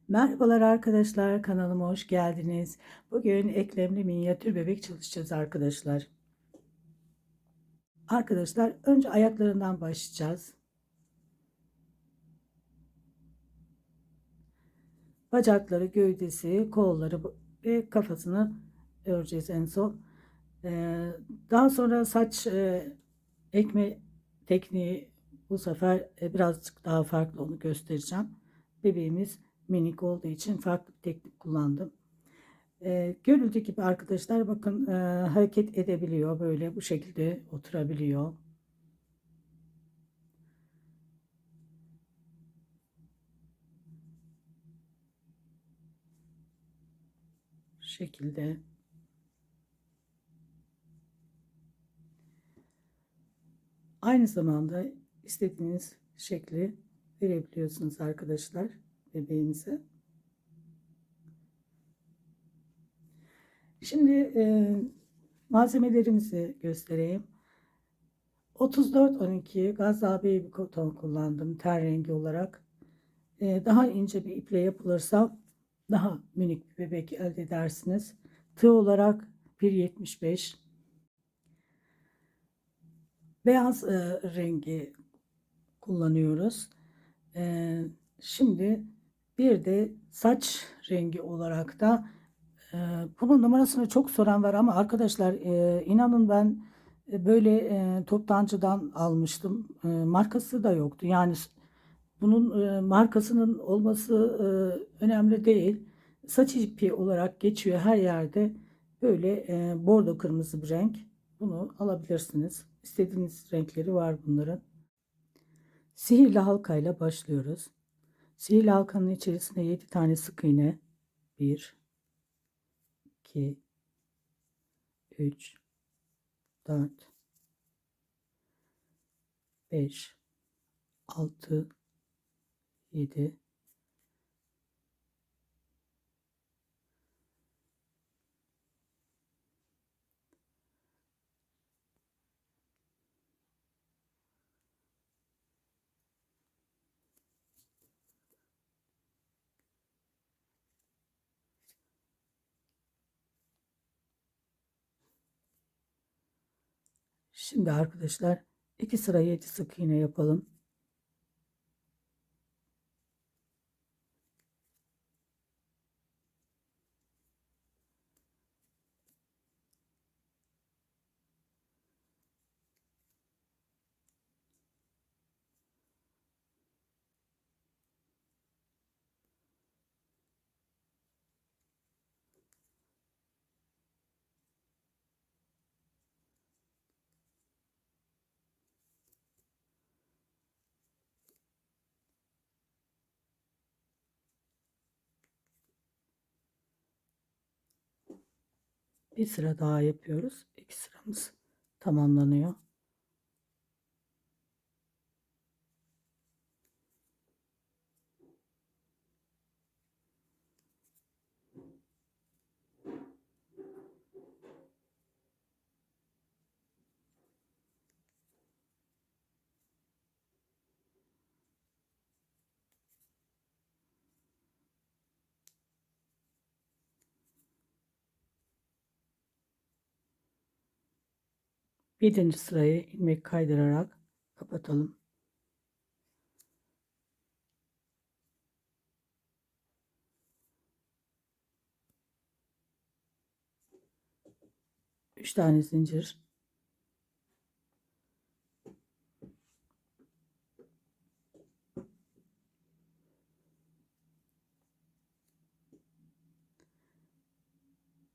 Merhabalar arkadaşlar, kanalıma hoş geldiniz. Bugün eklemli minyatür bebek çalışacağız arkadaşlar. Arkadaşlar önce ayaklarından başlayacağız. Bacakları, gövdesi, kolları ve kafasını öreceğiz en son. Daha sonra saç ekme tekniği bu sefer birazcık daha farklı, onu göstereceğim. Bebeğimiz minik olduğu için farklı bir teknik kullandım. Görüldüğü gibi arkadaşlar bakın, hareket edebiliyor, böyle bu şekilde oturabiliyor. Şu şekilde. Aynı zamanda istediğiniz şekli verebiliyorsunuz arkadaşlar bebeğinize. Şimdi malzemelerimizi göstereyim. 34-12 Gazze Baby Cotton kullandım ten rengi olarak. Daha ince bir iple yapılırsa daha minik bir bebek elde edersiniz. Tığ olarak 1,75. Beyaz rengi kullanıyoruz. E, Şimdi bir de saç rengi olarak da e, bunun numarasını çok soran var ama arkadaşlar, inanın ben böyle toptancıdan almıştım. Markası da yoktu. Yani bunun markasının olması önemli değil. Saç ipi olarak geçiyor her yerde. Böyle bordo kırmızı bir renk. Bunu alabilirsiniz. İstediğiniz renkleri var bunların. Sihirli halkayla başlıyoruz. Sihirli halkanın içerisine 7 tane sık iğne. 1, 2, 3, 4, 5, 6, 7. Şimdi arkadaşlar 2 sıra 7 sık iğne yapalım. Bir sıra daha yapıyoruz. 2 sıramız tamamlanıyor. Birinci sırayı ilmek kaydırarak kapatalım. Üç tane zincir.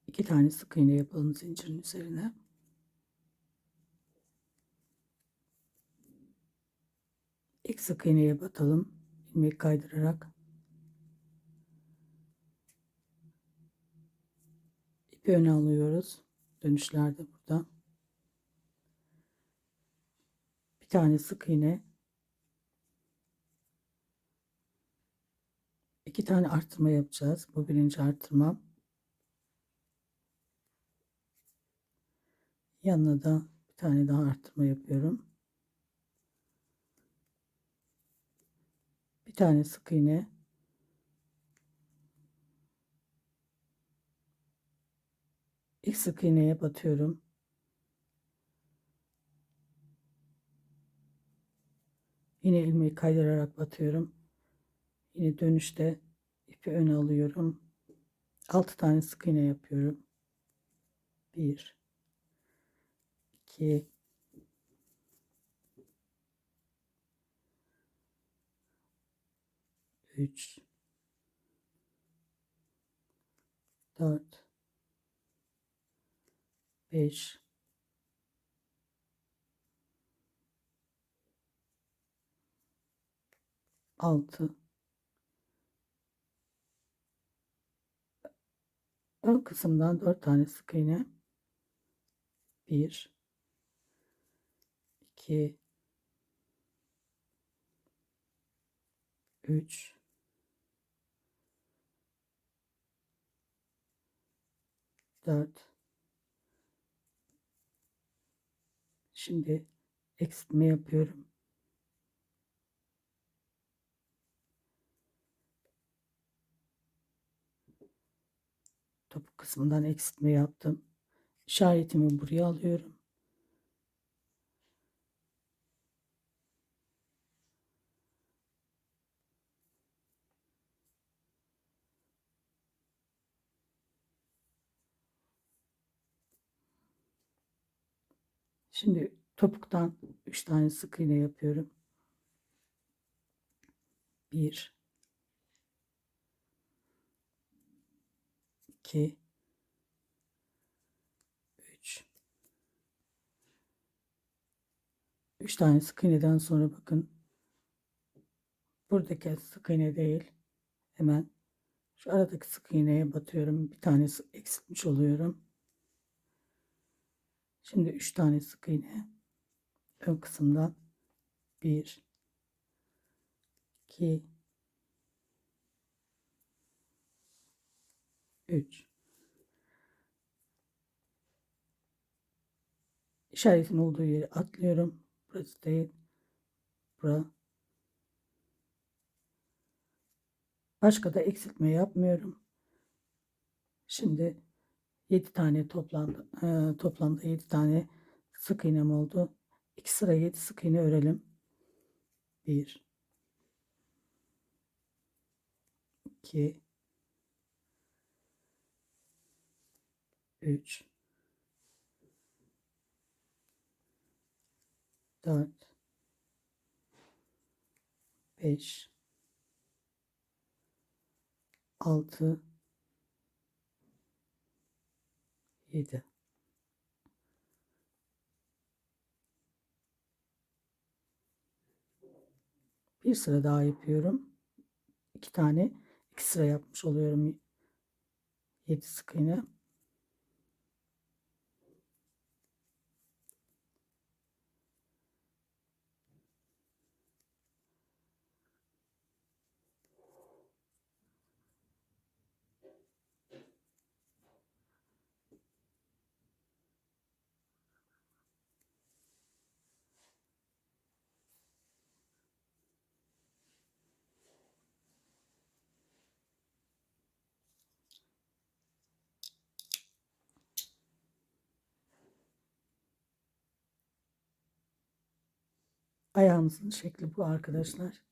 İki tane sık iğne yapalım zincirin üzerine. İlk sık iğneye batalım. İlmek kaydırarak. İpi öne alıyoruz. Dönüşlerde burada. Bir tane sık iğne. İki tane artırma yapacağız. Bu birinci artırmam. Yanına da bir tane daha artırma yapıyorum. Bir tane sık iğne. İlk sık iğneye batıyorum. Yine ilmeği kaydırarak batıyorum. Yine dönüşte ipi öne alıyorum. 6 tane sık iğne yapıyorum. 1 2 3 4 5 6 ön kısımdan 4 tane sık iğne. 1 2 3 4. Şimdi eksiltme yapıyorum. Topuk kısmından eksiltme yaptım. İşaretimi buraya alıyorum. Şimdi topuktan 3 tane sık iğne yapıyorum. 1 2 3 3 tane sık iğneden sonra bakın, buradaki sık iğne değil, hemen şu aradaki sık iğneye batıyorum. Bir tanesi eksiltmiş oluyorum. Şimdi 3 tane sık iğne ön kısımdan. 1 2 3. İşaretin olduğu yeri atlıyorum. Burası değil. Bura. Başka da eksiltme yapmıyorum. Şimdi 7 tane toplamda 7 tane sık iğnem oldu. 2 sıra 7 sık iğne örelim. 1 2 3 4 5 6 7. Bir sıra daha yapıyorum. 2 tane 2 sıra yapmış oluyorum. 7 sık iğne. Ayağımızın şekli bu arkadaşlar.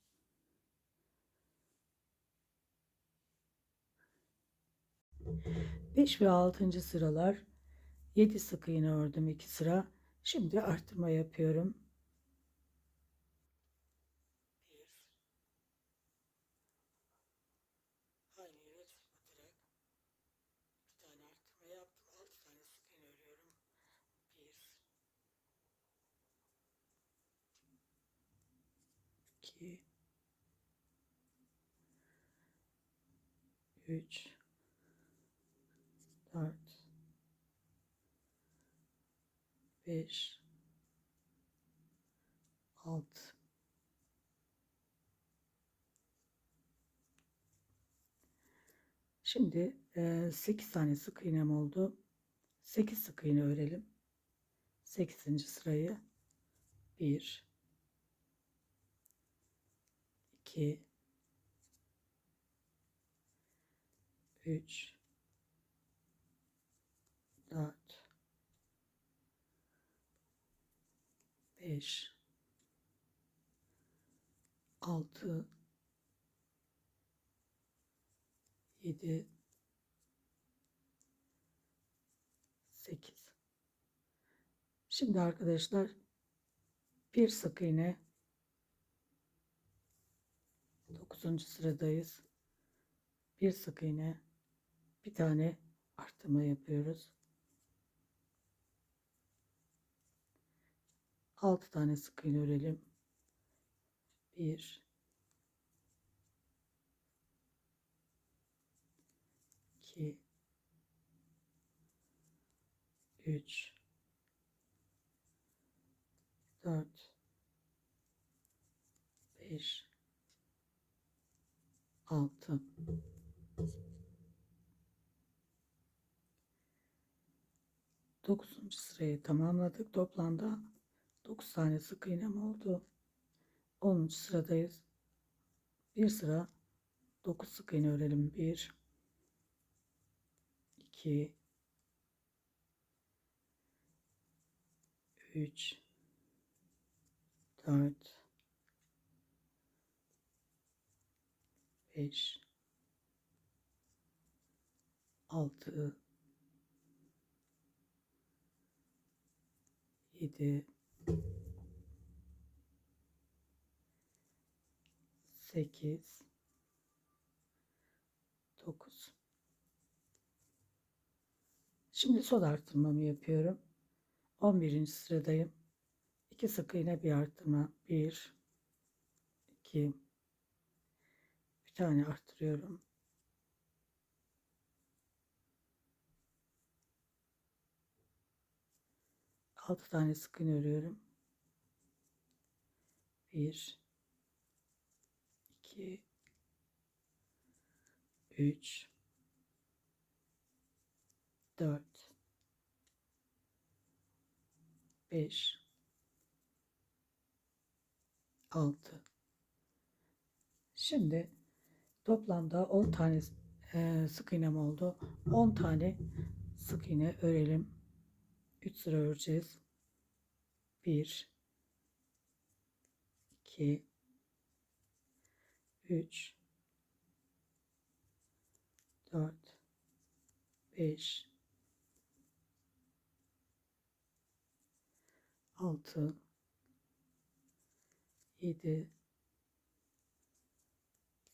5 ve 6. sıralar 7 sık iğne ördüm 2 sıra. Şimdi arttırma yapıyorum. 1 aynı yere batarak 2 tane arttırma yaptım. 6 tane sık iğne örüyorum. 1 2 3 4 5 6. Şimdi 8 tane sık iğnem oldu. 8 sık iğne örelim. 8. sırayı 1 2 3 4, 5, 6, 7, 8. Şimdi arkadaşlar bir sık iğne, 9. sıradayız. Bir sık iğne, bir tane artırma yapıyoruz. 6 tane sık iğne örelim. 1, 2, 3, 4, 5, 6. 9. sırayı tamamladık. Toplamda 9 tane sık iğnem oldu. 10. sıradayız. Bir sıra 9 sık iğne örelim. 1, 2, 3, 4, 5, 6, 7, 8, 9. Şimdi sol artırmamı yapıyorum. 11. sıradayım. 2 sık iğne bir artırma. 1, 2, bir tane arttırıyorum. 6 tane sık iğne örüyorum. 1, 2, 3, 4, 5, 6. Şimdi toplamda 10 tane sık iğnem oldu. 10 tane sık iğne örelim. 3 sıra öreceğiz. 1, 2, 3, 4, 5, 6, 7,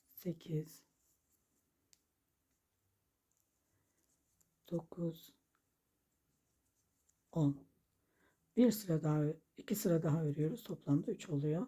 8, 9, 10. Bir sıra daha, 2 sıra daha örüyoruz. Toplamda 3 oluyor.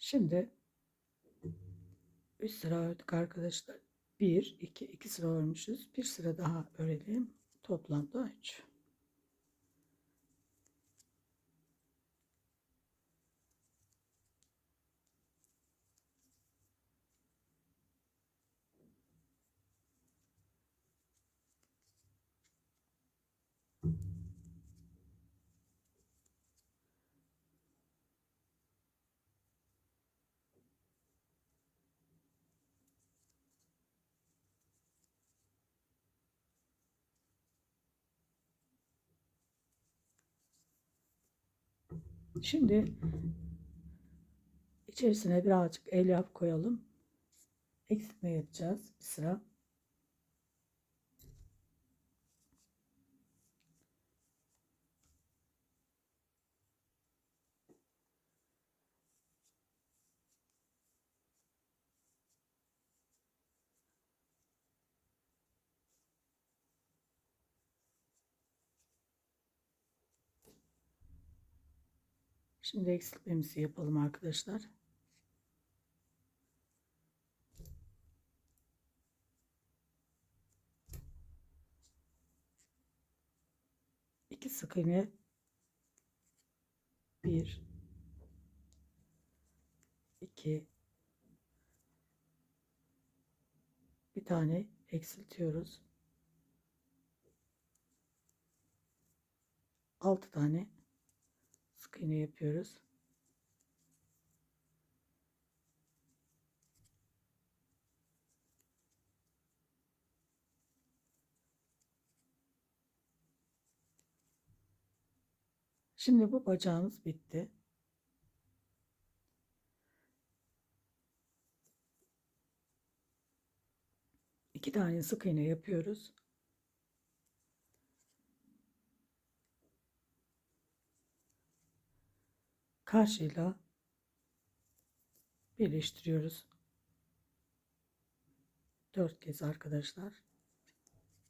Şimdi 3 sıra ördük arkadaşlar. 1, 2, 2 sıra örmüşüz. Bir sıra daha örelim. Toplamda 3. Şimdi içerisine birazcık elyaf koyalım. Eksiltme yapacağız bir sıra. Şimdi eksiltmemizi yapalım arkadaşlar. sık iğne, 1 2, bir tane eksiltiyoruz, 6 tane sık iğne yapıyoruz. Şimdi bu bacağımız bitti. İki tane sık iğne yapıyoruz. Karşıyla birleştiriyoruz. 4 kez arkadaşlar.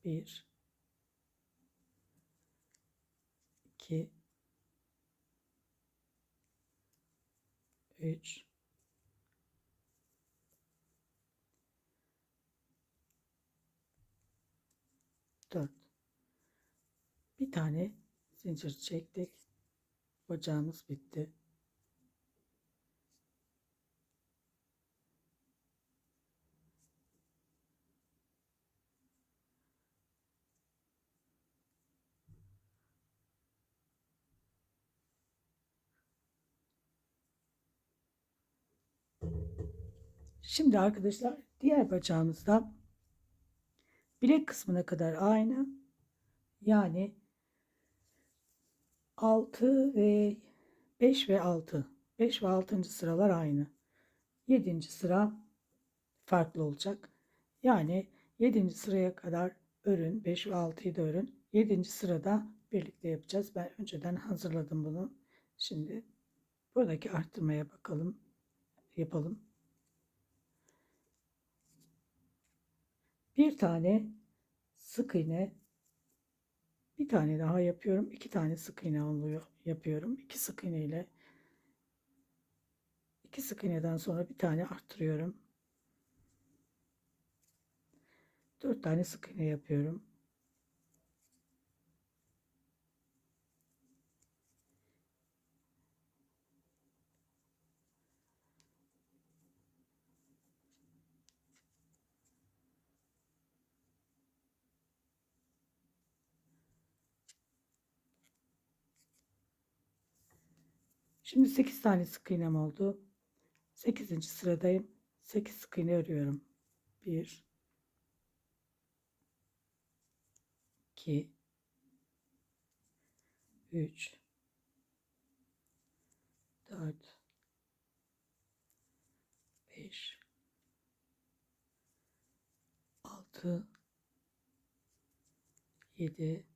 1 2 3 4. Bir tane zincir çektik. Bacağımız bitti. Şimdi arkadaşlar diğer bacağımızda bilek kısmına kadar aynı. Yani 6 ve 5 ve 6. 5 ve 6. sıralar aynı. 7. sıra farklı olacak. Yani 7. sıraya kadar örün. 5 ve 6'yı da örün. 7. sırada birlikte yapacağız. Ben önceden hazırladım bunu. Şimdi buradaki arttırmaya bakalım. Yapalım. Bir tane sık iğne, bir tane daha yapıyorum. 2 tane sık iğne oluyor. Yapıyorum. 2 sık iğne ile 2 sık iğneden sonra bir tane arttırıyorum. 4 tane sık iğne yapıyorum. Şimdi 8 tane sık iğnem oldu. 8. sıradayım. 8 sık iğne örüyorum. 1 2 3 4 5 6 7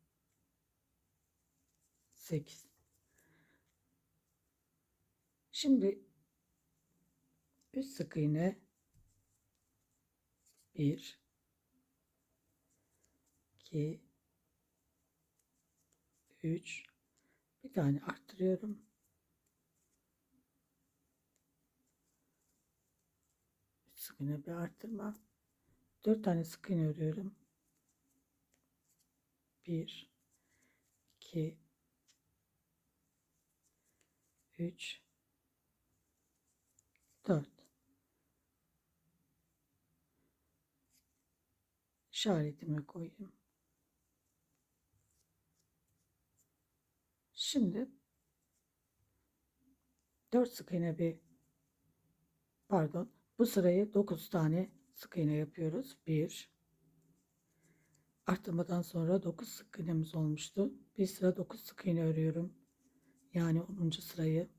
8. Şimdi 3 sık iğne, 1 2 3, bir tane arttırıyorum. 3 sık iğne bir arttırma. 4 tane sık iğne örüyorum. 1 2 3 4. İşaretimi koyayım. Şimdi 4 sık iğne bir, pardon, bu sırayı 9 tane sık iğne yapıyoruz. 1, arttırmadan sonra 9 sık iğnemiz olmuştu. Bir sıra 9 sık iğne örüyorum. Yani 10. sırayı.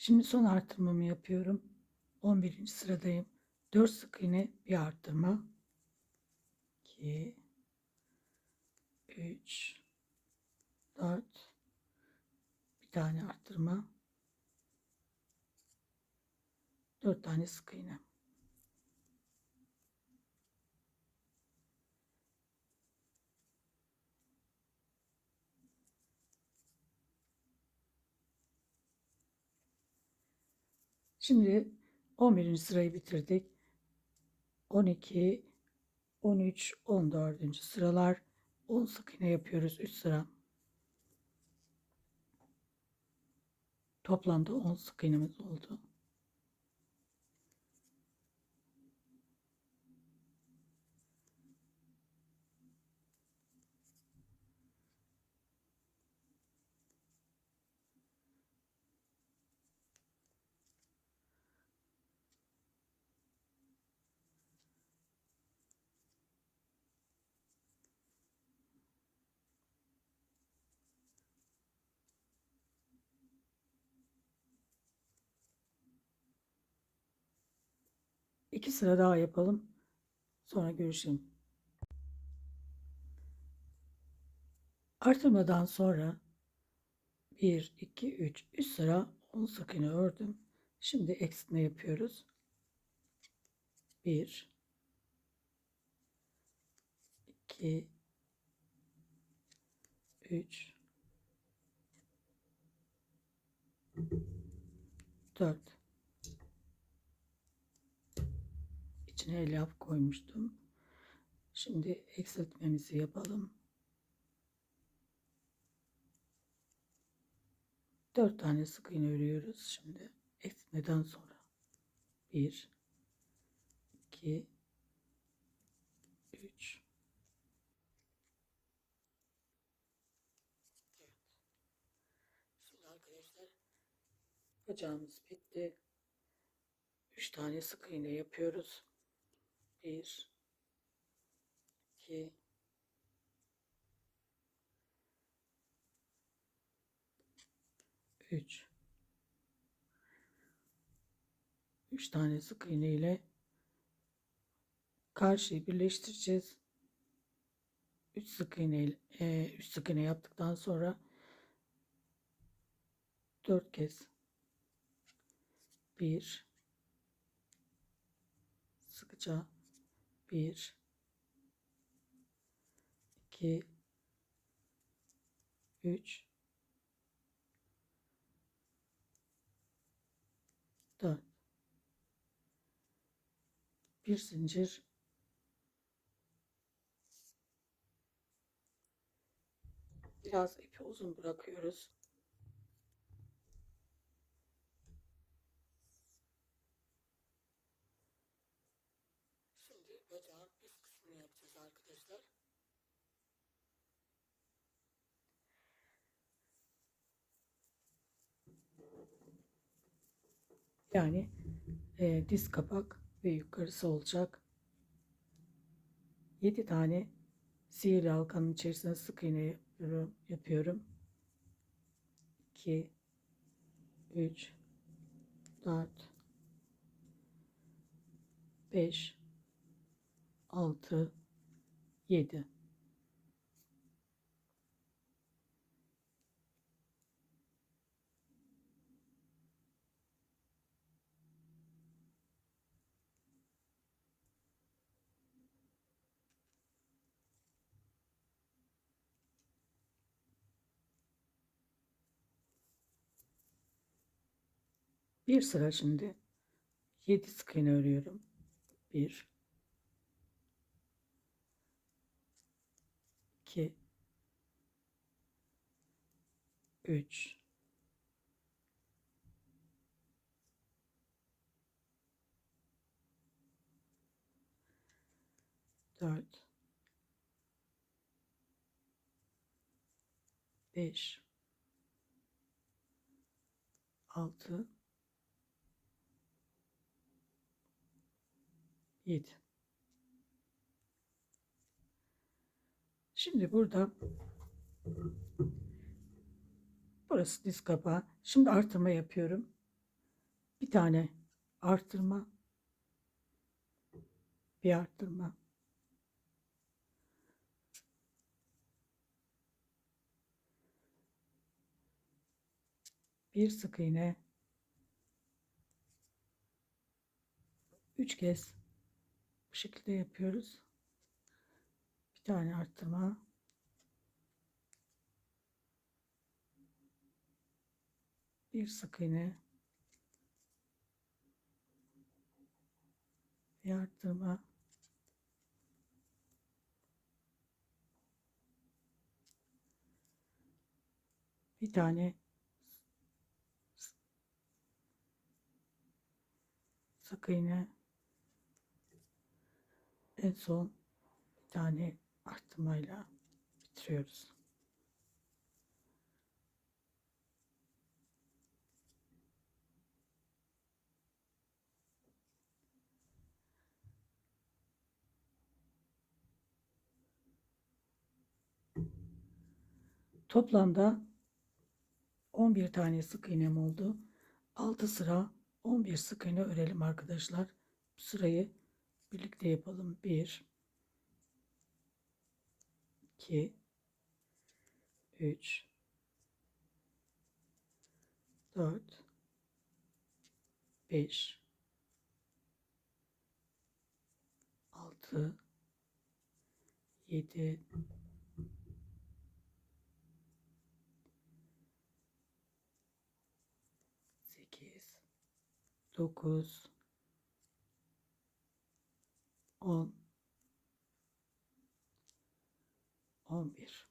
Şimdi son arttırmamı yapıyorum. 11. sıradayım. 4 sık iğne bir arttırma. 2 3 4, bir tane arttırma, 4 tane sık iğne. Şimdi 11. sırayı bitirdik. 12, 13, 14. sıralar 10 sık iğne yapıyoruz 3 sıra. Toplamda 10 sık iğnemiz oldu. İki sıra daha yapalım. Sonra görüşelim. Artırmadan sonra 1, 2, 3, 3 sıra 10 sık iğne ördüm. Şimdi eksiltme yapıyoruz. 1, 2, 3, 4. İçine elyaf koymuştum. Şimdi eksiltmemizi yapalım. 4 tane sık iğne örüyoruz şimdi. Eksiltmeden sonra 1, 2, 3. Evet. Şimdi arkadaşlar bacağımız bitti. 3 tane sık iğne yapıyoruz. 1, 2, 3. 3 tane sık iğne ile karşıyı birleştireceğiz. 3 sık iğne 3 sık iğne yaptıktan sonra 4 kez 1 sıkıca 1, 2, 3, 4. Bir zincir, biraz ipi uzun bırakıyoruz. Şimdi bacağın üst kısmını yapacağız arkadaşlar. Yani diz kapak ve yukarısı olacak. 7 tane sihirli halkanın içerisine sık iğne yapıyorum. 2, 3, 4, 5, 6, 7. Bir sıra şimdi 7 sık iğne örüyorum. 1, 2, 3, 4, 5, 6, 7. Şimdi burada burası diz kapağı. Şimdi artırma yapıyorum. Bir tane artırma, bir artırma. Bir sık iğne. 3 kez bu şekilde yapıyoruz. Bir tane artırma. Bir sık iğne. bir arttırma, bir tane sık iğne, en son bir tane arttırmayla bitiriyoruz. Toplamda 11 tane sık iğnem oldu. 6 sıra 11 sık iğne örelim arkadaşlar. Bu sırayı birlikte yapalım. 1 2 3 4 5 6 7 8 9 10 11.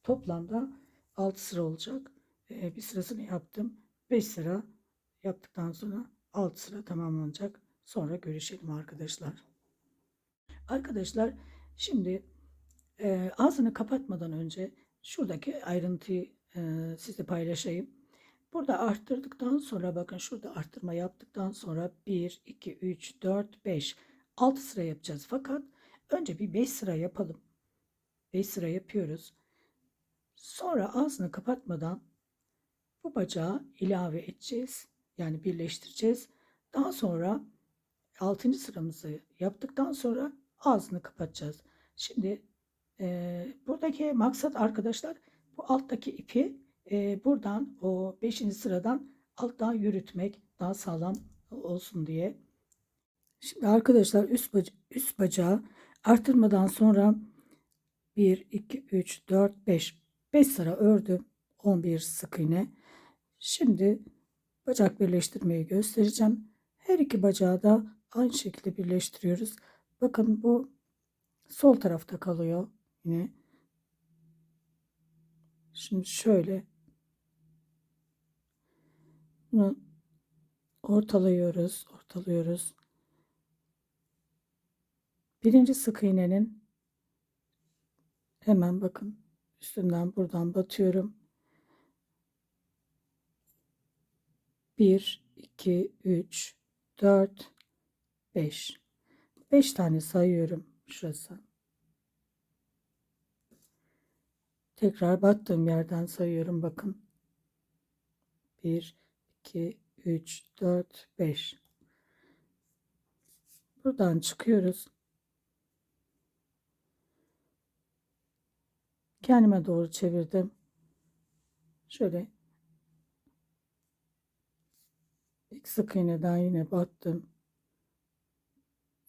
Toplamda 6 sıra olacak. Bir sırasını yaptım. 5 sıra yaptıktan sonra 6 sıra tamamlanacak. Sonra görüşelim arkadaşlar. Arkadaşlar şimdi ağzını kapatmadan önce şuradaki ayrıntıyı sizle paylaşayım. Burada arttırdıktan sonra bakın şurada arttırma yaptıktan sonra 1, 2, 3, 4, 5, 6 sıra yapacağız. Fakat önce bir 5 sıra yapalım. 5 sıra yapıyoruz. Sonra ağzını kapatmadan bu bacağı ilave edeceğiz. Yani birleştireceğiz. Daha sonra 6. sıramızı yaptıktan sonra ağzını kapatacağız. Şimdi buradaki maksat arkadaşlar bu alttaki ipi buradan o 5. sıradan alttan yürütmek daha sağlam olsun diye. Şimdi arkadaşlar üst bacağı artırmadan sonra 1, 2, 3, 4, 5. 5 sıra ördüm. 11 sık iğne. Şimdi bacak birleştirmeyi göstereceğim. Her iki bacağı da aynı şekilde birleştiriyoruz. Bakın bu sol tarafta kalıyor yine. Şimdi şöyle bunu ortalıyoruz. Birinci sık iğnenin hemen bakın üstünden buradan batıyorum. 1, 2, 3, 4, 5. 5 tane sayıyorum şurası. Tekrar battığım yerden sayıyorum bakın. 1, 2, 3, 4, 5. Buradan çıkıyoruz. Kendime doğru çevirdim. Şöyle ilk sık iğneden yine battım.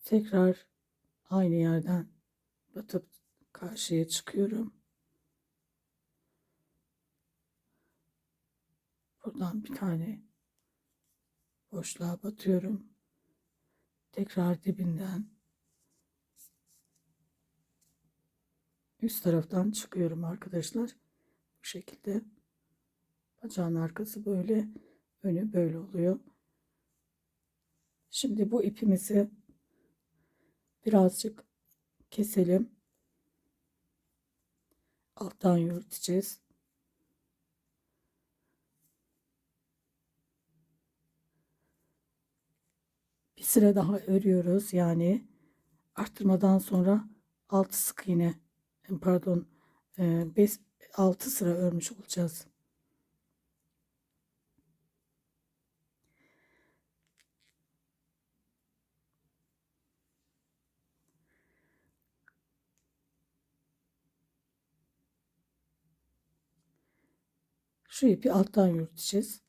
Tekrar aynı yerden batıp karşıya çıkıyorum. Buradan bir tane boşluğa batıyorum. Tekrar dibinden üst taraftan çıkıyorum arkadaşlar. Bu şekilde bacağın arkası böyle, önü böyle oluyor. Şimdi bu ipimizi birazcık keselim. Alttan yürüteceğiz. Bir sıra daha örüyoruz. Yani arttırmadan sonra 6 sık iğne pardon 6 sıra örmüş olacağız. Şu ipi alttan yürüteceğiz.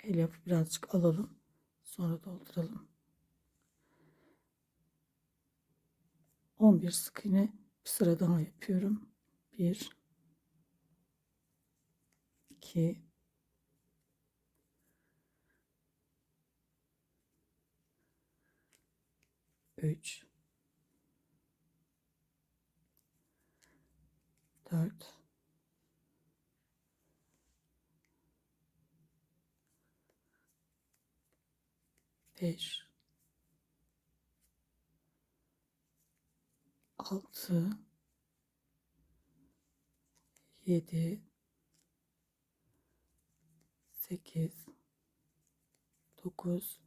El yapıp birazcık alalım. Sonra dolduralım. 11 sık iğne bir sıra daha yapıyorum. 1 2, 3, 4, 5, 6, 7, 8, 9,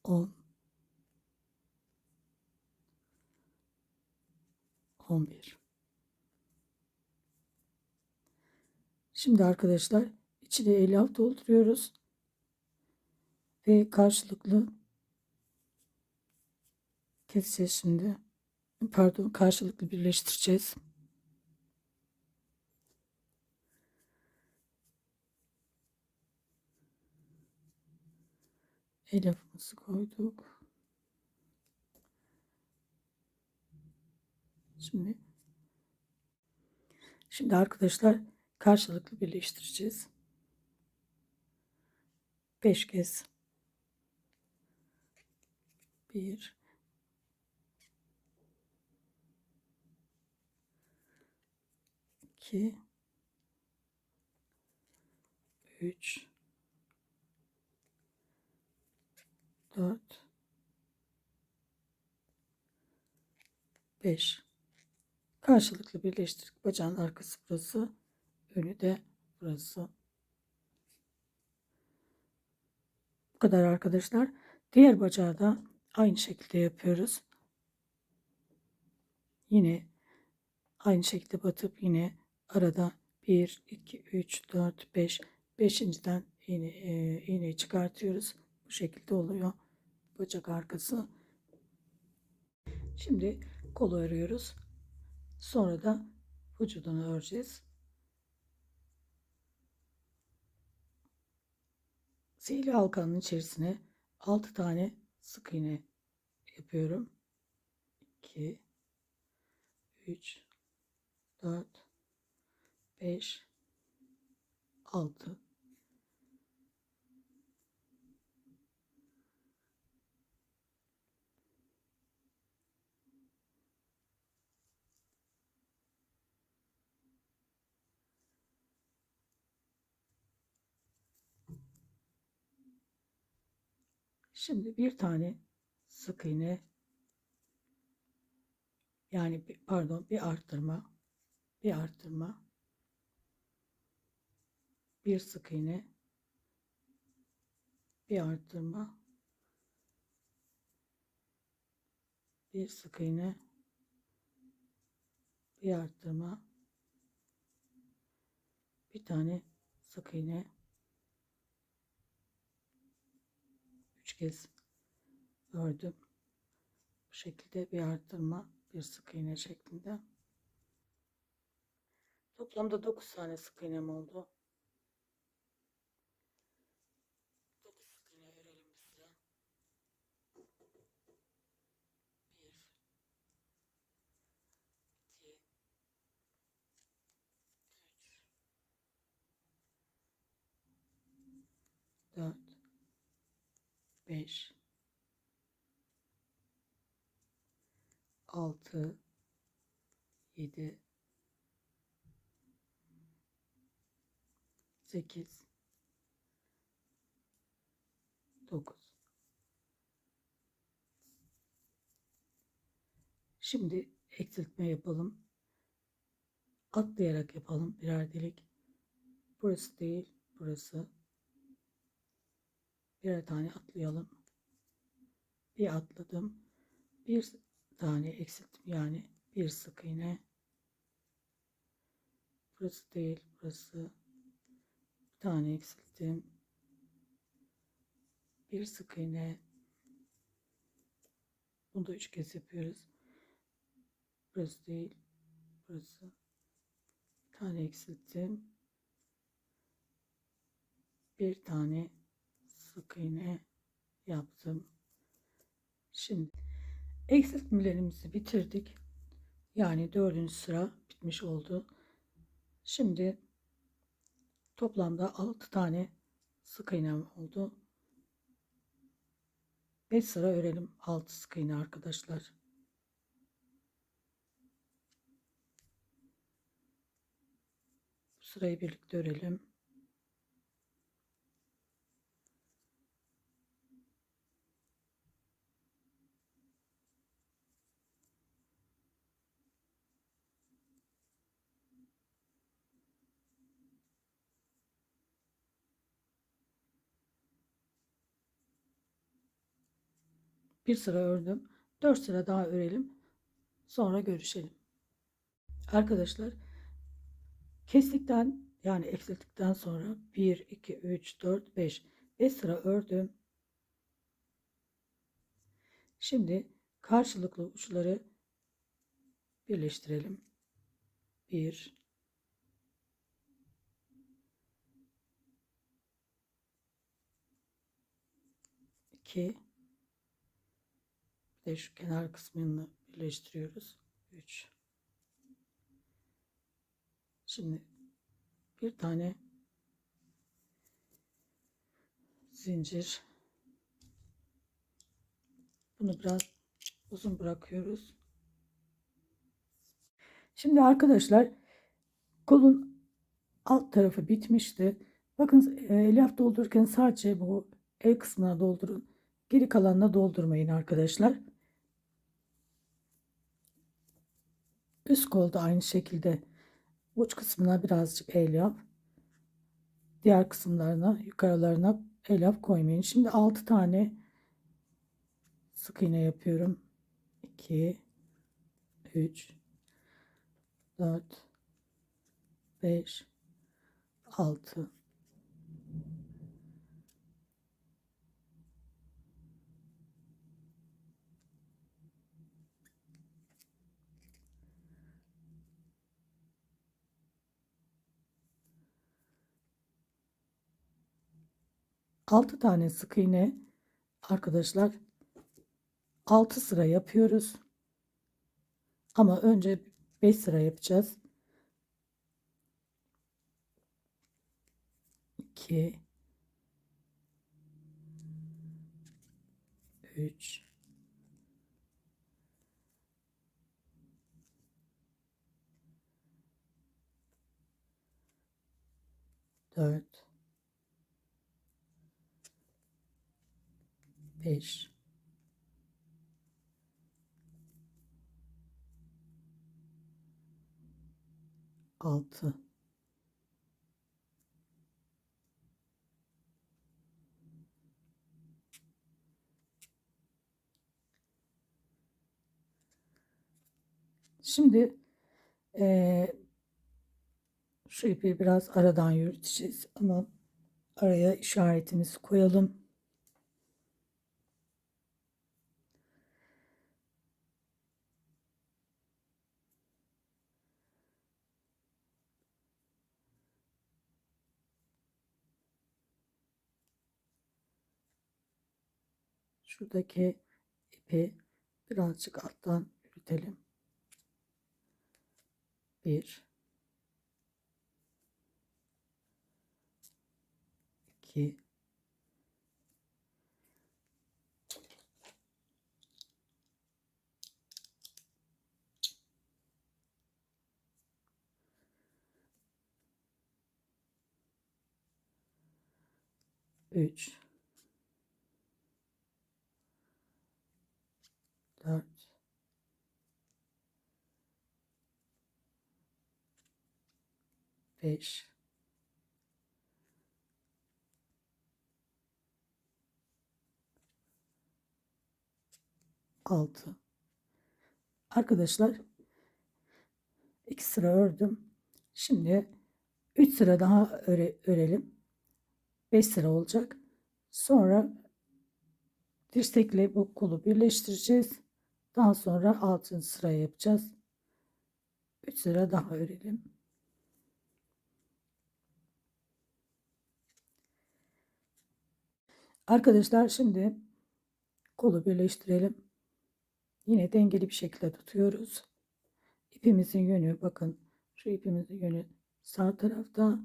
10, 11. Şimdi arkadaşlar içine 56 dolduruyoruz ve karşılıklı keseceğiz şimdi. Pardon, karşılıklı birleştireceğiz. Elyafımızı koyduk. Şimdi arkadaşlar karşılıklı birleştireceğiz. 5 kez. 1, 2, 3, 4, 5. Karşılıklı birleştirdik. Bacağın arkası burası. Önü de burası. Bu kadar arkadaşlar. Diğer bacağı da aynı şekilde yapıyoruz. Yine aynı şekilde batıp yine arada 1, 2, 3, 4, 5. Beşinciden iğneyi çıkartıyoruz. Bu şekilde oluyor bacak arkası. Şimdi kolu örüyoruz. Sonra da vücudunu öreceğiz. Sihirli halkanın içerisine 6 tane sık iğne yapıyorum. 2, 3, 4, 5, 6. Şimdi bir tane sık iğne, yani pardon, bir arttırma, bir sık iğne, bir arttırma, bir sık iğne, bir arttırma, bir tane sık iğne, 3 kez ördüm. Bu şekilde bir arttırma, bir sık iğne şeklinde. Toplamda 9 tane sık iğnem oldu. 9 sık iğne örelim bir sıra. 1, 2, 3, 4, 5, 6, 7, 8, 9. Şimdi eksiltme yapalım. Atlayarak yapalım birer delik. Burası değil, burası. Birer tane atlayalım. Bir atladım. Bir tane eksilttim, yani bir sık iğne. Burası değil, burası. Bir tane eksilttim. Bir sık iğne. Bunu da 3 kez yapıyoruz. Burası değil, burası. Bir tane eksilttim. Bir tane sık iğne yaptım. Şimdi eksiltmelerimizi bitirdik. Yani 4. sıra bitmiş oldu. Şimdi toplamda 6 tane sık iğnem oldu. 5 sıra örelim 6 sık iğne arkadaşlar. Bu sırayı birlikte örelim. Bir sıra ördüm. 4 sıra daha örelim. Sonra görüşelim. Arkadaşlar kestikten yani eksilttikten sonra 1, 2, 3, 4, 5 sıra ördüm. Şimdi karşılıklı uçları birleştirelim. 1, 2, bir de şu kenar kısmını birleştiriyoruz. 3. Şimdi bir tane zincir. Bunu biraz uzun bırakıyoruz. Şimdi arkadaşlar kolun alt tarafı bitmişti. Bakın elyaf doldururken sadece bu el kısmına doldurun. Geri kalanına doldurmayın arkadaşlar. Üst kolda aynı şekilde uç kısmına birazcık elyaf. Diğer kısımlarına, yukarılarına elyaf koymayın. Şimdi 6 tane sık iğne yapıyorum. 2, 3, 4, 5, 6. 6 tane sık iğne arkadaşlar 6 sıra yapıyoruz. Ama önce 5 sıra yapacağız. 2, 3, 4, 5, 6. Şimdi şu ipi biraz aradan yürüteceğiz ama araya işaretimizi koyalım. Şuradaki ipi birazcık alttan yürütelim. 1, 2, 3, 4, 5, 6. Arkadaşlar 2 sıra ördüm. Şimdi 3 sıra daha örelim. 5 sıra olacak. Sonra dirsekle bu kolu birleştireceğiz. Daha sonra 6. sırayı yapacağız. 3 sıra daha örelim. Arkadaşlar şimdi kolu birleştirelim. Yine dengeli bir şekilde tutuyoruz. İpimizin yönü bakın şu ipimizin yönü Sağ tarafta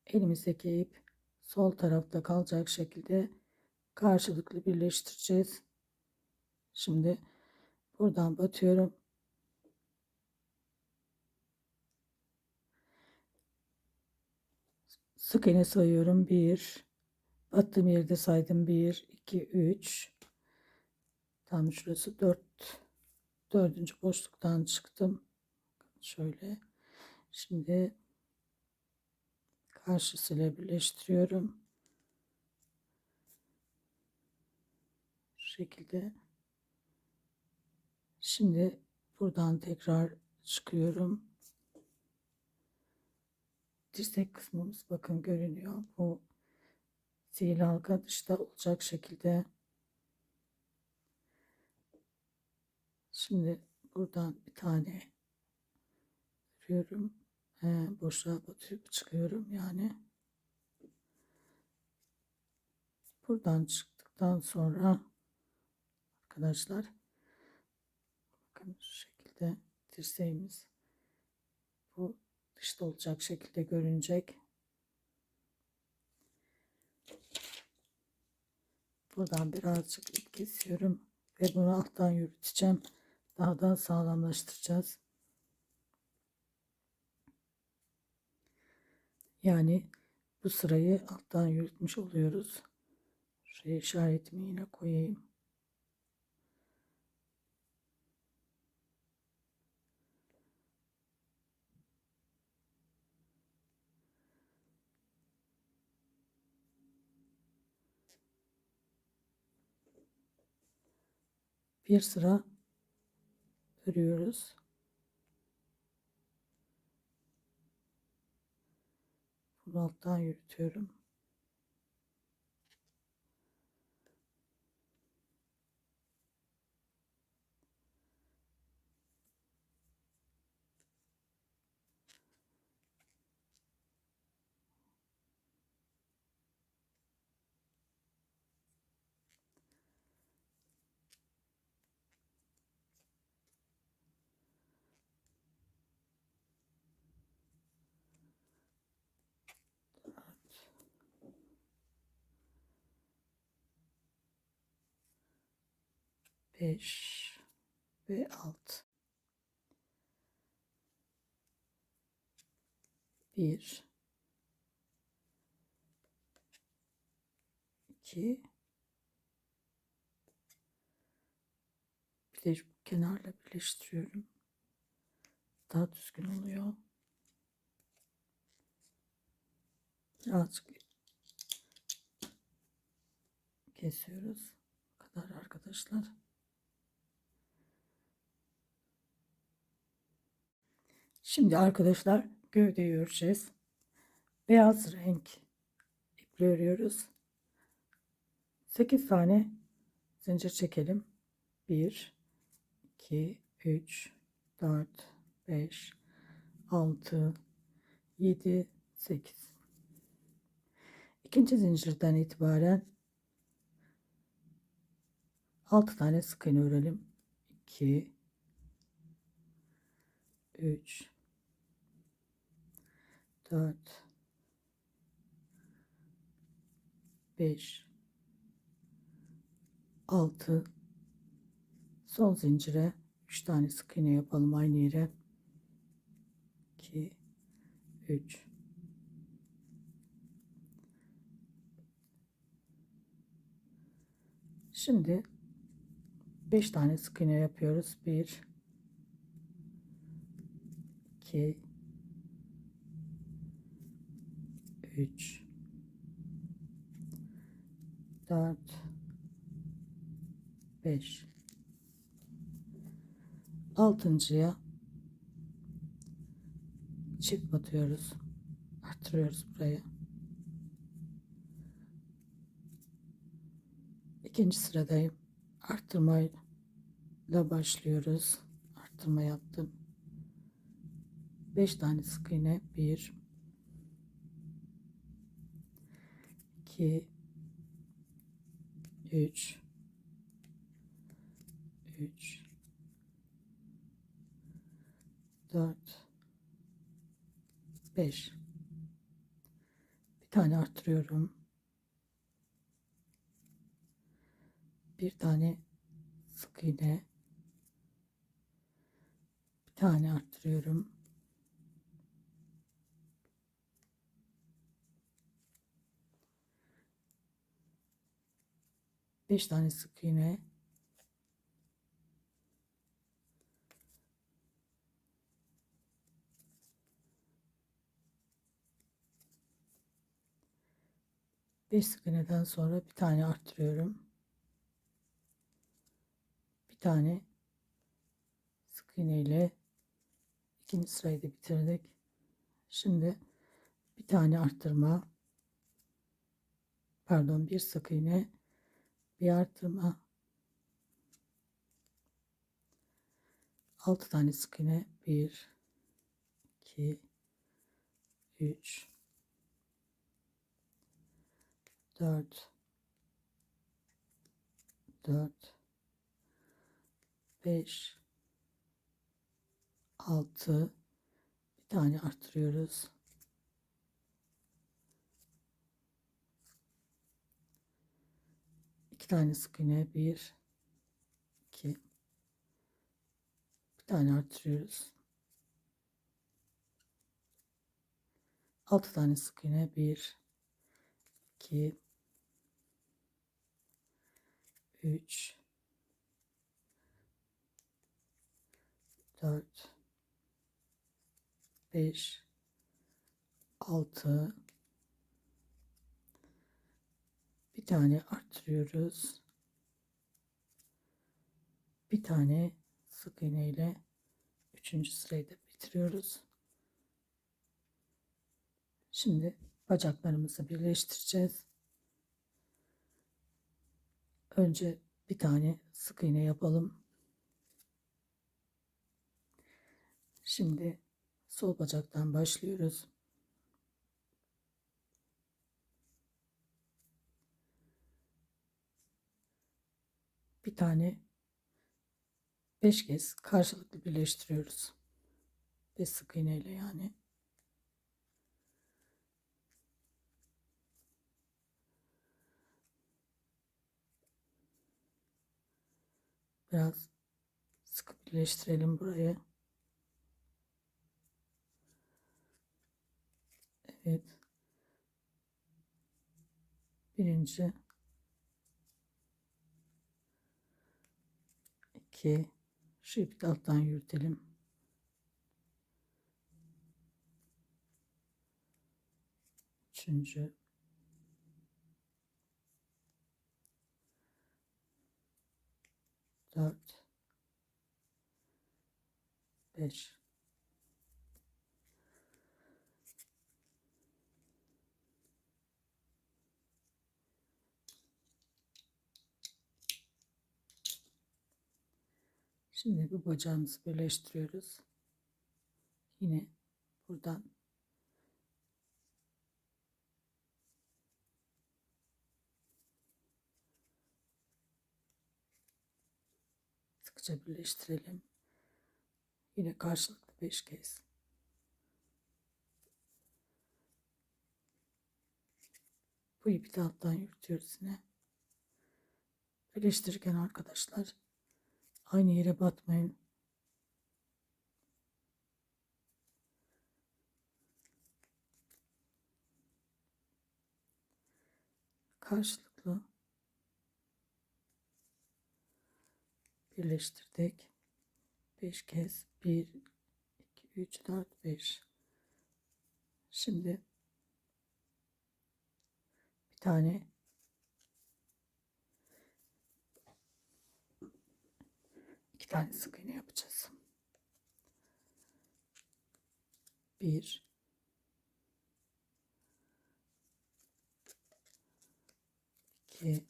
elimizdeki ip sol tarafta kalacak şekilde karşılıklı birleştireceğiz. Şimdi buradan batıyorum. Sık iğne sayıyorum. 1, battığım yerde saydım. 1, 2, 3. Tam şurası 4. Dördüncü boşluktan çıktım. Şöyle. Şimdi karşısıyla birleştiriyorum. Şu şekilde. Şimdi buradan tekrar çıkıyorum. Dirsek kısmımız bakın görünüyor. Bu sihirli halka dışta olacak şekilde. Şimdi buradan bir tane örüyorum. Boşluğa batıp çıkıyorum yani. Buradan çıktıktan sonra arkadaşlar bakın şu şekilde dirseğimiz bu dışta olacak şekilde görünecek. Buradan birazcık ip kesiyorum ve bunu alttan yürüteceğim. Daha da sağlamlaştıracağız. Yani bu sırayı alttan yürütmüş oluyoruz. Şuraya işaretimi yine koyayım. Bir sıra örüyoruz. Bunu alttan yürütüyorum. Beş ve 6. 1, 2, bir de kenarla birleştiriyorum. Daha düzgün oluyor. Birazcık kesiyoruz. Bu kadar arkadaşlar. Şimdi arkadaşlar gövdeyi öreceğiz. Beyaz renk iple örüyoruz. 8 tane zincir çekelim. 1, 2, 3, 4, 5, 6, 7, 8. İkinci zincirden itibaren 6 tane sık iğne örelim. 2, 3, 4, 5, 6. Son zincire 3 tane sık iğne yapalım aynı yere. 2, 3. Şimdi 5 tane sık iğne yapıyoruz. 1, 2, 3, 4, 5. Altıncıya çift batıyoruz. Arttırıyoruz burayı. İkinci sıradayım. Arttırmayla başlıyoruz. Arttırma yaptım. 5 tane sık iğne. 1, 2, 3, 4, 5. Bir tane arttırıyorum. Bir tane sık iğne. Bir tane arttırıyorum. Beş tane sık iğne. Beş sık iğneden sonra bir tane arttırıyorum. Bir tane sık iğne ile ikinci sırayı da bitirdik. Şimdi bir tane arttırma, pardon, bir sık iğne, bir arttırma, 6 tane sık iğne, 1 2 3 4 4 5 6, bir tane arttırıyoruz. 2 tane sık iğne, 1 2, bir tane arttırıyoruz. 6 tane sık iğne, 1 2 3 4 5 6, bir tane arttırıyoruz. Bir tane sık iğne ile üçüncü sırayı da bitiriyoruz. Şimdi bacaklarımızı birleştireceğiz. Önce bir tane sık iğne yapalım. Şimdi sol bacaktan başlıyoruz. Bir tane 5 kez karşılıklı birleştiriyoruz. 5 sık iğne ile yani. Biraz sıkı birleştirelim burayı. Evet. Birinci, 2, şu ipi de alttan yürütelim. Üçüncü, 4, 5. Şimdi bu bacağımızı birleştiriyoruz. Yine buradan sıkıca birleştirelim. Yine karşılıklı 5 kez. Bu ipi de alttan yürütüyoruz yine. Birleştirirken arkadaşlar aynı yere batmayın. Karşılıklı birleştirdik. 5 kez. 1 2 3 4 5. Şimdi bir tane iki tane sık iğne yapacağız. 1 2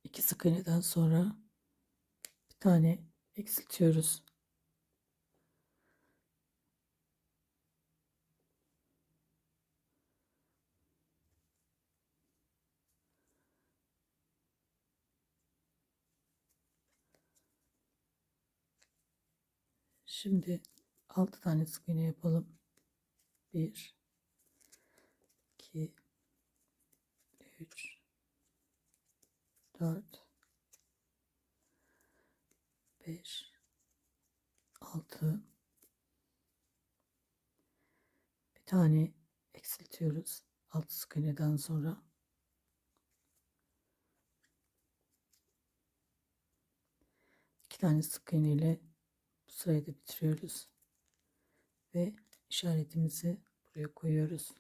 2 sık iğneden sonra bir tane eksiltiyoruz. Şimdi 6 tane sık iğne yapalım. 1 2 3 4 5 6 bir tane eksiltiyoruz 6 sık iğneden sonra. İki tane sık iğne ile bu sırayı da bitiriyoruz ve işaretimizi buraya koyuyoruz.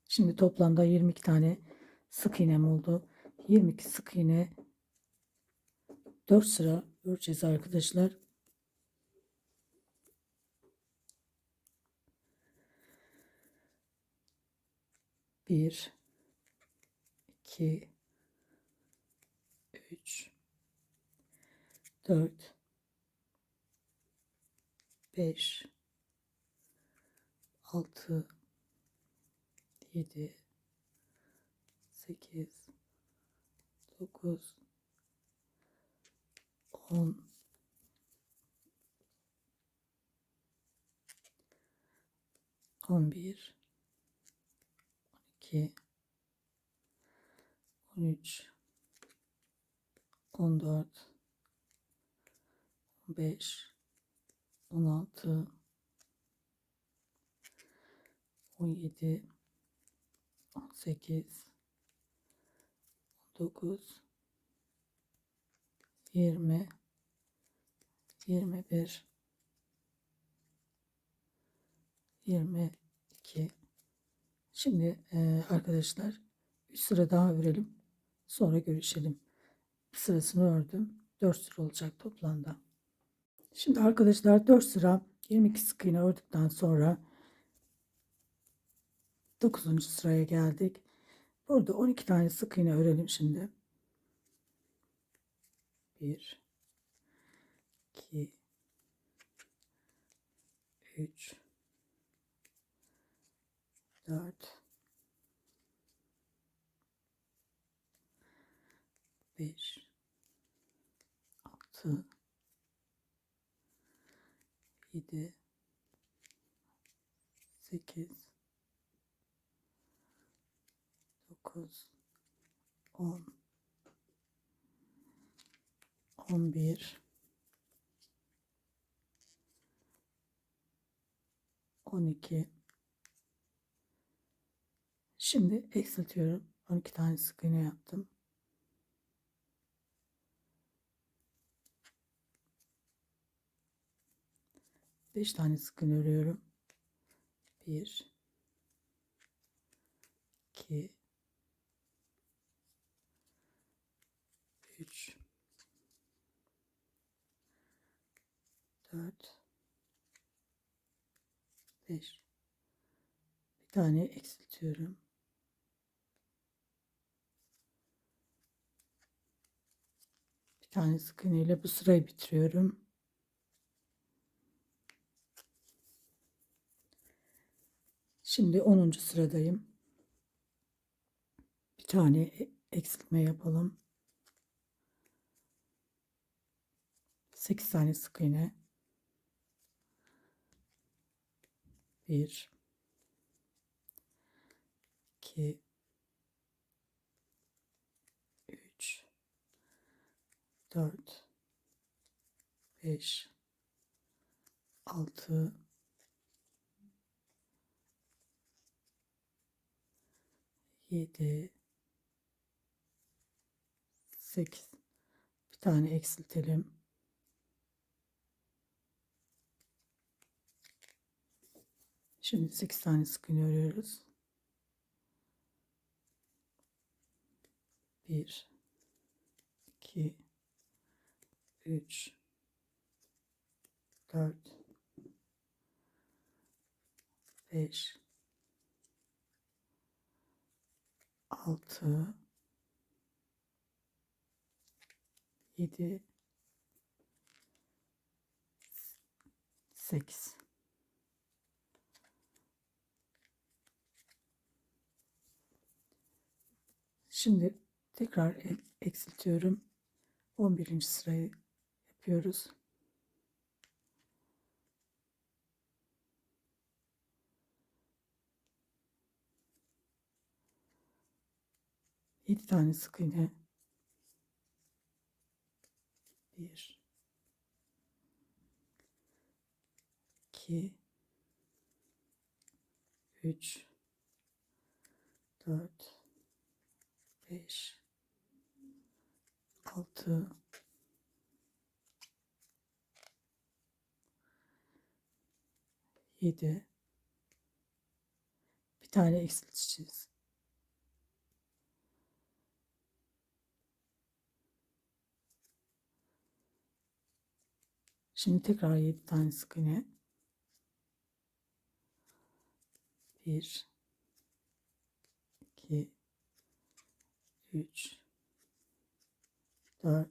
Şimdi toplamda 22 tane sık iğnem oldu. 22 sık iğne 4 sıra öreceğiz arkadaşlar. Bir, iki, üç, dört, beş, altı, yedi, sekiz, dokuz, 10, 11, 12, 13, 14, 15, 16, 17, 18, 19, 20, 21, 22. Şimdi arkadaşlar 3 sıra daha örelim. Sonra görüşelim. Bir sırasını ördüm. 4 sıra olacak toplamda. Şimdi arkadaşlar 4 sıra 22 sık iğne ördükten sonra 9. sıraya geldik. Burada 12 tane sık iğne örelim şimdi. 1 2 3 4 5 6 7 8 9 10 11 12. Şimdi eksiltiyorum. 12 tane sık iğne yaptım. Beş tane sık iğne örüyorum. 1 2 3 4 5. Bir tane eksiltiyorum. Bir tane sık iğne ile bu sırayı bitiriyorum. Şimdi 10. sıradayım. Bir tane eksiltme yapalım. 8 tane sık iğne. 1 2 3 4 5 6 7 8. Bir tane eksiltelim. Şimdi 8 tane sık iğne örüyoruz. 1 2 3 4 5 6 7, 8. Şimdi tekrar eksiltiyorum. 11. sırayı yapıyoruz. Yedi tane sık iğne. 1, 2, 3, 4, 5, 6, 7. Bir tane eksilteceğiz. Şimdi tekrar 7 tane sık iğne. 1, 2, 3, 4,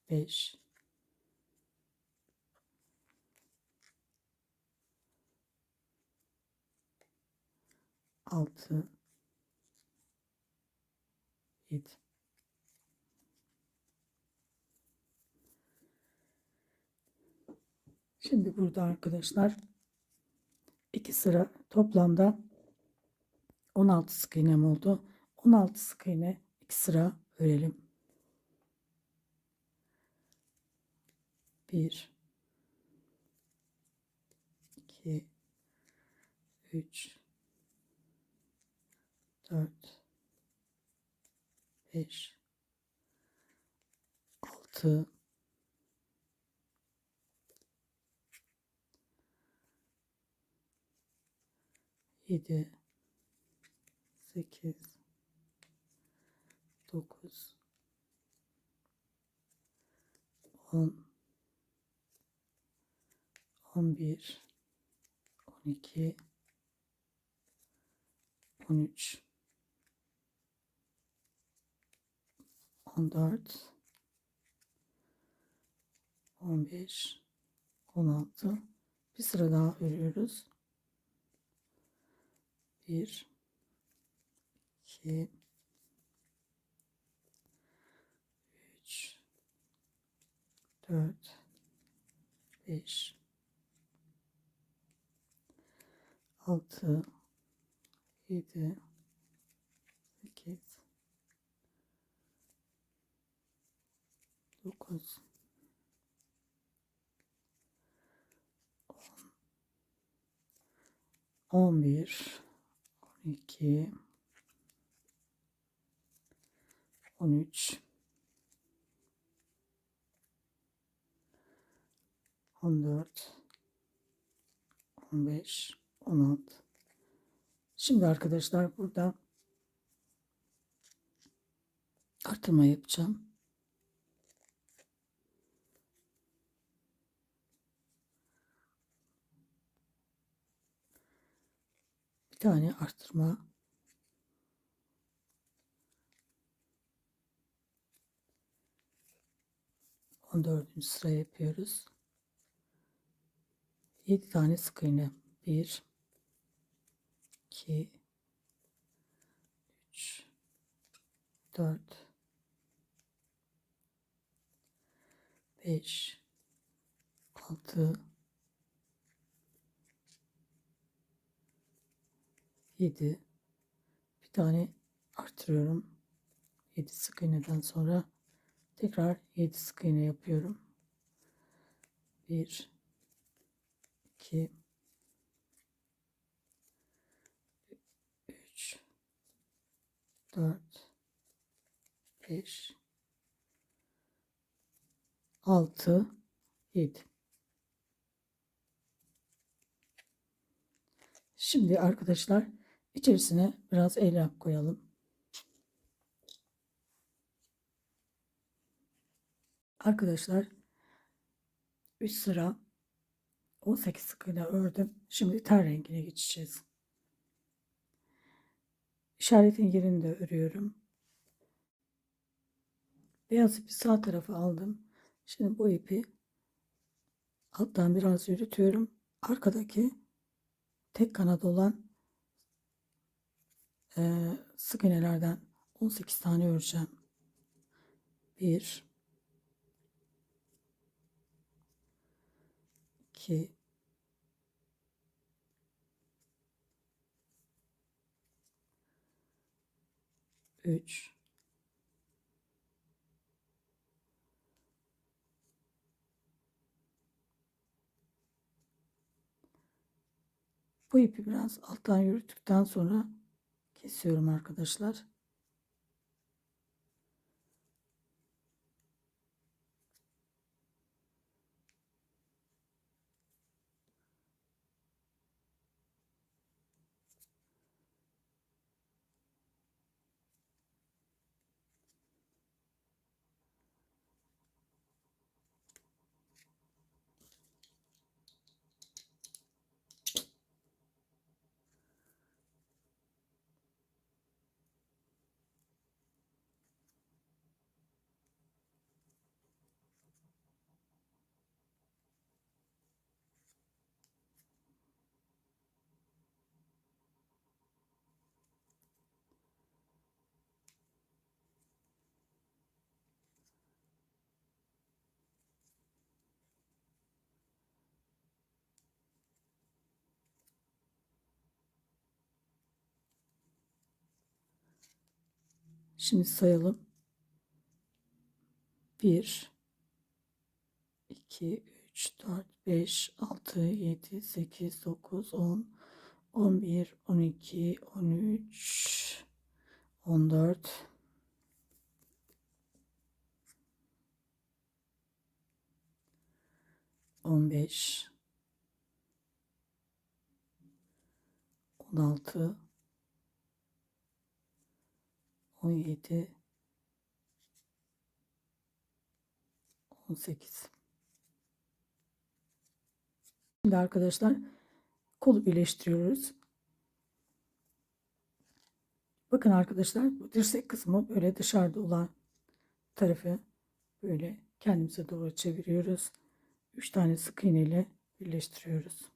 5, 6, 7. Şimdi burada arkadaşlar 2 sıra toplamda 16 sık iğnem oldu. 16 sık iğne 2 sıra örelim. 1, 2, 3, 4, 5, 6, 7, 8, 9, 10, 11, 12, 13, 14, 15, 16. Bir sıra daha örüyoruz. 1, 2, 3, 4, 5, 6, 7, 8, 9, 11, 12, 13, 14, 15, 16. Şimdi arkadaşlar burada artırma yapacağım. Bir tane artırma. 14. sıra yapıyoruz. 7 tane sık iğne. 1, 2, 3, 4, 5, 6, 7. Bir tane artırıyorum. 7 sık iğneden sonra tekrar 7 sık iğne yapıyorum. 1, 2, 3, 4, 5, 6, 7. Şimdi arkadaşlar içerisine biraz el yap koyalım. Arkadaşlar 3 sıra 18 sık iğne ördüm. Şimdi ten rengine geçeceğiz. İşaretin yerini de örüyorum. Beyaz ipi sağ tarafa aldım. Şimdi bu ipi alttan biraz yürütüyorum. Arkadaki tek kanat olan sık iğnelerden 18 tane öreceğim. 1 2 3 Bu ipi biraz alttan yürüttükten sonra kesiyorum arkadaşlar. Şimdi sayalım. 1 2 3 4 5 6 7 8 9 10 11 12 13 14 15 16 17 18. Şimdi arkadaşlar kolu birleştiriyoruz. Bakın arkadaşlar bu dirsek kısmı böyle dışarıda olan tarafı böyle kendimize doğru çeviriyoruz. 3 tane sık iğne ile birleştiriyoruz.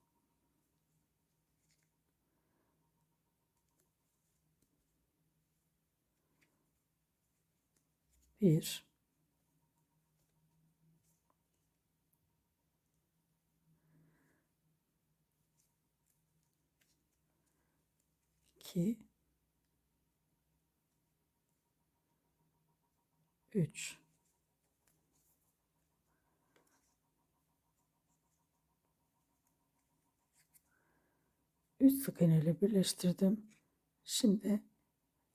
Bir, iki, üç. Üç sık iğne ile birleştirdim. Şimdi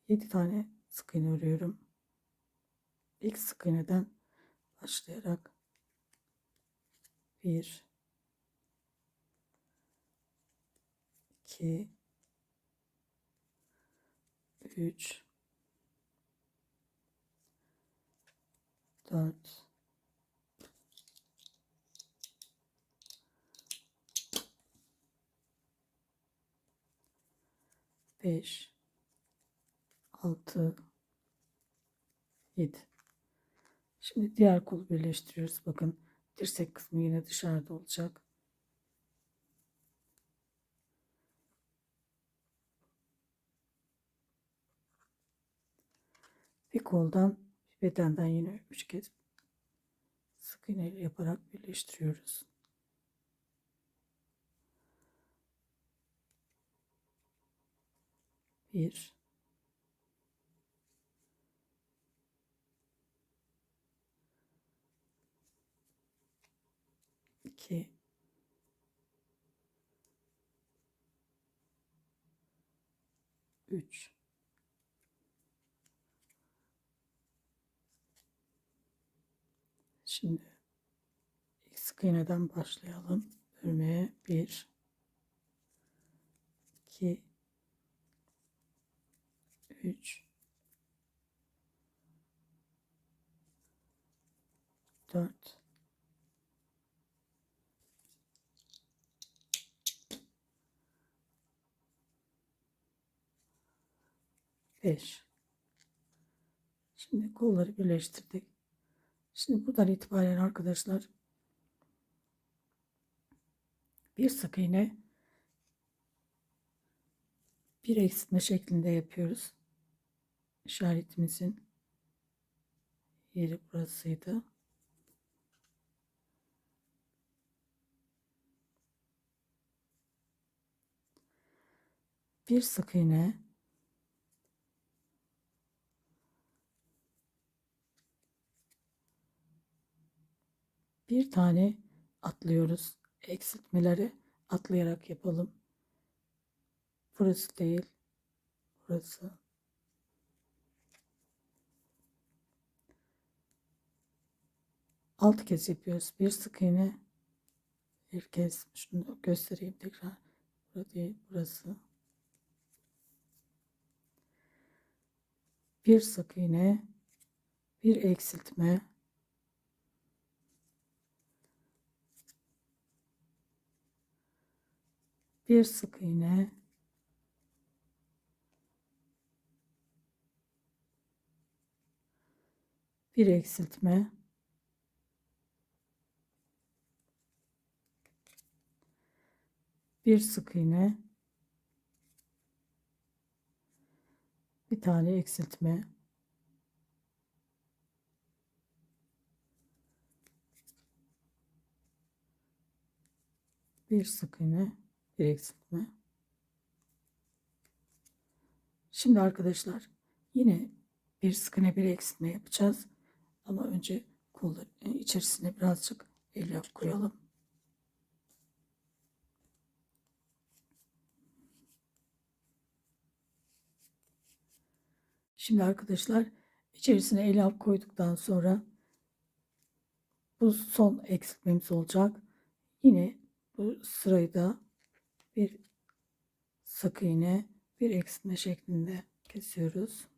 7 tane sık iğne örüyorum. İlk sık iğneden başlayarak 1 2 3 4 5 6 7. Şimdi diğer kolu birleştiriyoruz. Bakın dirsek kısmı yine dışarıda olacak. Bir koldan bir bedenden yine 3 kez sık iğne yaparak birleştiriyoruz. 1 2 3 Şimdi ilk sık iğneden başlayalım. Örmeye 1 2 3 4 5. Şimdi kolları birleştirdik. Şimdi buradan itibaren arkadaşlar bir sık iğne, bir eksiltme şeklinde yapıyoruz. İşaretimizin yeri burasıydı. Bir sık iğne, bir tane atlıyoruz. Eksiltmeleri atlayarak yapalım. Burası değil, burası. 6 kez yapıyoruz. Bir sık iğne, bir kez. Şunu göstereyim tekrar. Burası değil, burası. Bir sık iğne, bir eksiltme, bir sık iğne, bir eksiltme, bir sık iğne, bir tane eksiltme, bir sık iğne, bir eksiltme. Şimdi arkadaşlar yine bir sık iğne, bir eksiltme yapacağız. Ama önce kolların içerisine birazcık elyaf koyalım. Şimdi arkadaşlar içerisine elyaf koyduktan sonra bu son eksiltmemiz olacak. Yine bu sırayı da bir sık iğne, bir eksiltme şeklinde kesiyoruz.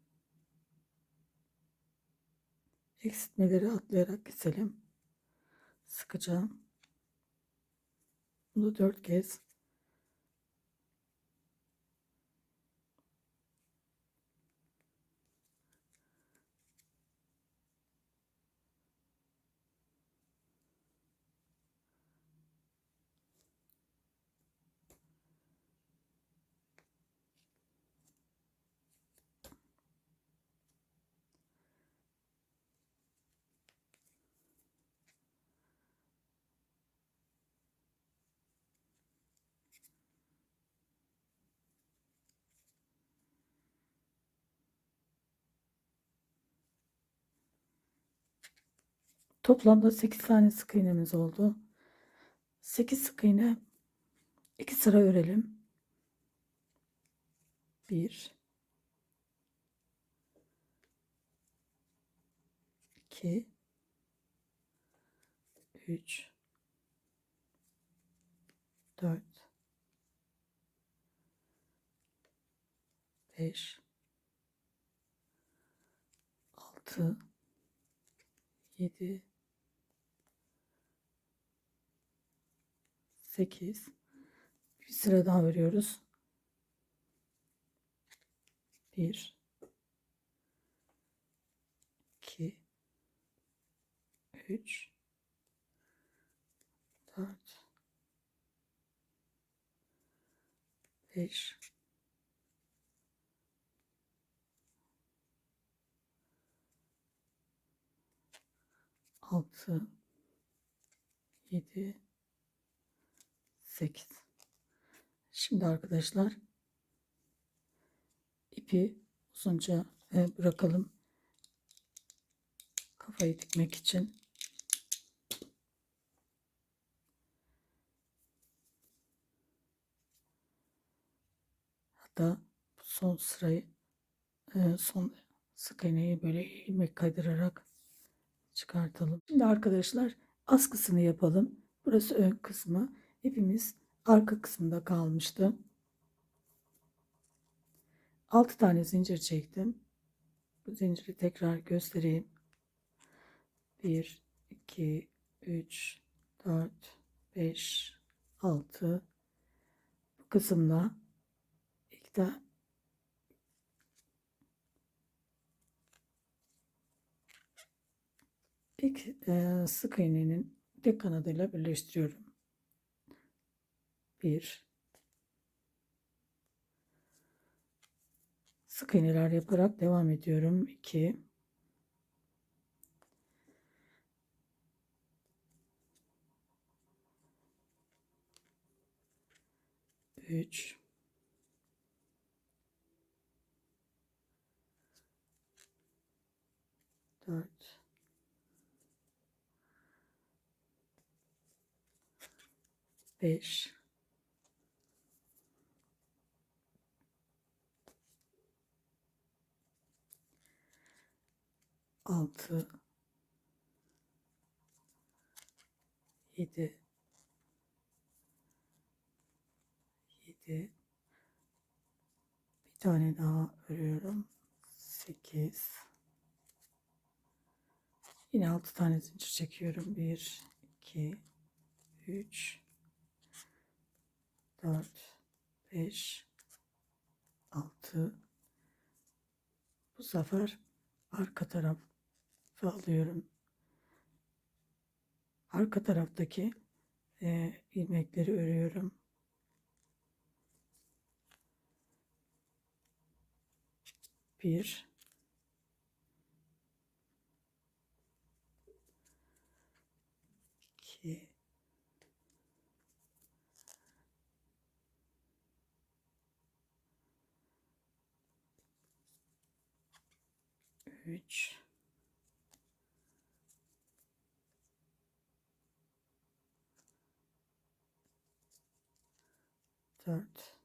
Eksiltmeleri atlayarak keselim. Sıkıca. Bunu 4 kez. Toplamda 8 tane sık iğnemiz oldu. 8 sık iğne 2 sıra örelim. 1 2 3 4 5 6 7 8. Bir sıra daha örüyoruz. 1 2 3 4 5 6 7 8. Şimdi arkadaşlar ipi uzunca bırakalım. Kafayı dikmek için. Hatta son sırayı son sık iğneyi böyle ilmek kaydırarak çıkartalım. Şimdi arkadaşlar askısını yapalım. Burası ön kısmı. İpimiz arka kısımda kalmıştı. 6 tane zincir çektim. Bu zinciri tekrar göstereyim. 1 2 3 4 5 6. Bu kısımda ilk de İlk sık iğnenin tek kanadıyla birleştiriyorum. 1. Sık iğneler yaparak devam ediyorum. 2. 3. 4. 5. 6. 7. 7. Bir tane daha örüyorum. 8. Yine 6 tane zincir çekiyorum. 1, 2, 3, 4, 5, 6. Bu sefer arka tarafı alıyorum. Arka taraftaki ilmekleri örüyorum. 1, 2, 3, 4,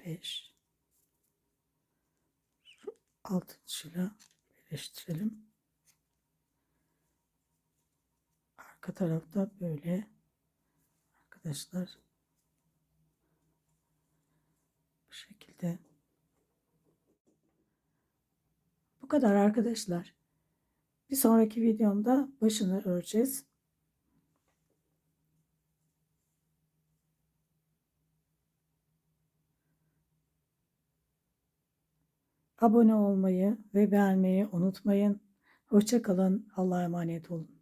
5, 6'ncıyla birleştirelim. Arka tarafta böyle arkadaşlar, bu şekilde. Bu kadar arkadaşlar. Bir sonraki videomda başını öreceğiz. Abone olmayı ve beğenmeyi unutmayın. Hoşça kalın. Allah'a emanet olun.